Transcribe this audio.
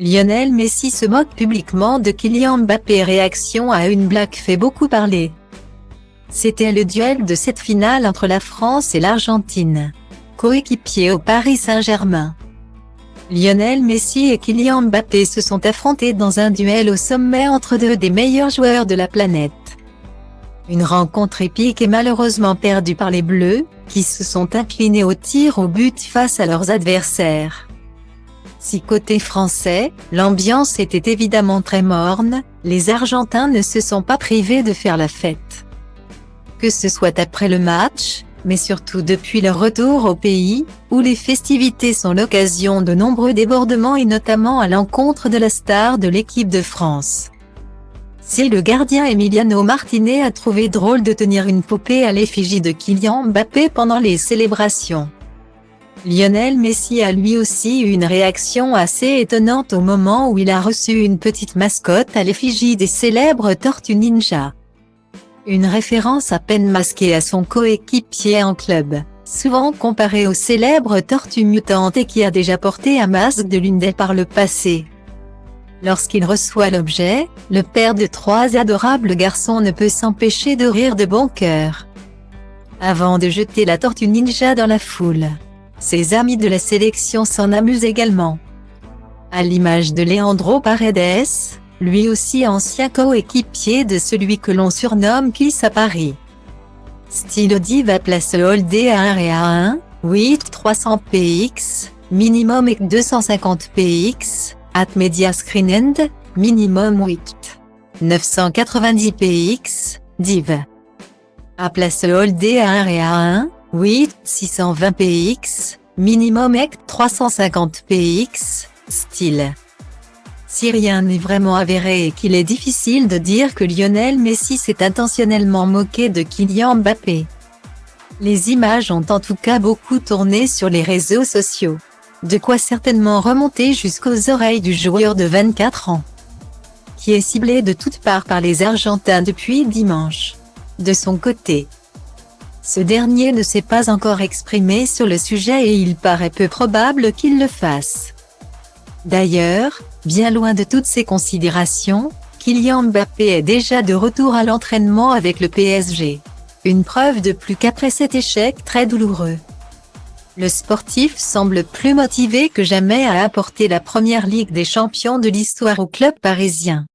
Lionel Messi se moque publiquement de Kylian Mbappé. Réaction à une blague fait beaucoup parler. C'était le duel de cette finale entre la France et l'Argentine. Coéquipiers au Paris Saint-Germain. Lionel Messi et Kylian Mbappé se sont affrontés dans un duel au sommet entre deux des meilleurs joueurs de la planète. Une rencontre épique et malheureusement perdue par les Bleus, qui se sont inclinés au tir au but face à leurs adversaires. Si côté français, l'ambiance était évidemment très morne, les Argentins ne se sont pas privés de faire la fête. Que ce soit après le match, mais surtout depuis leur retour au pays, où les festivités sont l'occasion de nombreux débordements et notamment à l'encontre de la star de l'équipe de France. Si le gardien Emiliano Martinez a trouvé drôle de tenir une poupée à l'effigie de Kylian Mbappé pendant les célébrations. Lionel Messi a lui aussi eu une réaction assez étonnante au moment où il a reçu une petite mascotte à l'effigie des célèbres Tortues Ninja. Une référence à peine masquée à son coéquipier en club, souvent comparé aux célèbres Tortues Mutantes et qui a déjà porté un masque de l'une d'elles par le passé. Lorsqu'il reçoit l'objet, le père de trois adorables garçons ne peut s'empêcher de rire de bon cœur. Avant de jeter la Tortue Ninja dans la foule, ses amis de la sélection s'en amusent également. À l'image de Leandro Paredes, lui aussi ancien coéquipier de celui que l'on surnomme Kiss à Paris. Style Diva place holdé à 1 et à 1, 8 300 px, minimum et 250 px, at media screen end, minimum 8 990 px, div. À place holdé à 1 et à 1, 8 620 px, minimum et 350 px, style. Si rien n'est vraiment avéré et qu'il est difficile de dire que Lionel Messi s'est intentionnellement moqué de Kylian Mbappé. Les images ont en tout cas beaucoup tourné sur les réseaux sociaux. De quoi certainement remonter jusqu'aux oreilles du joueur de 24 ans, qui est ciblé de toutes parts par les Argentins depuis dimanche. De son côté, ce dernier ne s'est pas encore exprimé sur le sujet et il paraît peu probable qu'il le fasse. D'ailleurs, bien loin de toutes ces considérations, Kylian Mbappé est déjà de retour à l'entraînement avec le PSG. Une preuve de plus qu'après cet échec très douloureux. Le sportif semble plus motivé que jamais à apporter la première Ligue des Champions de l'histoire au club parisien.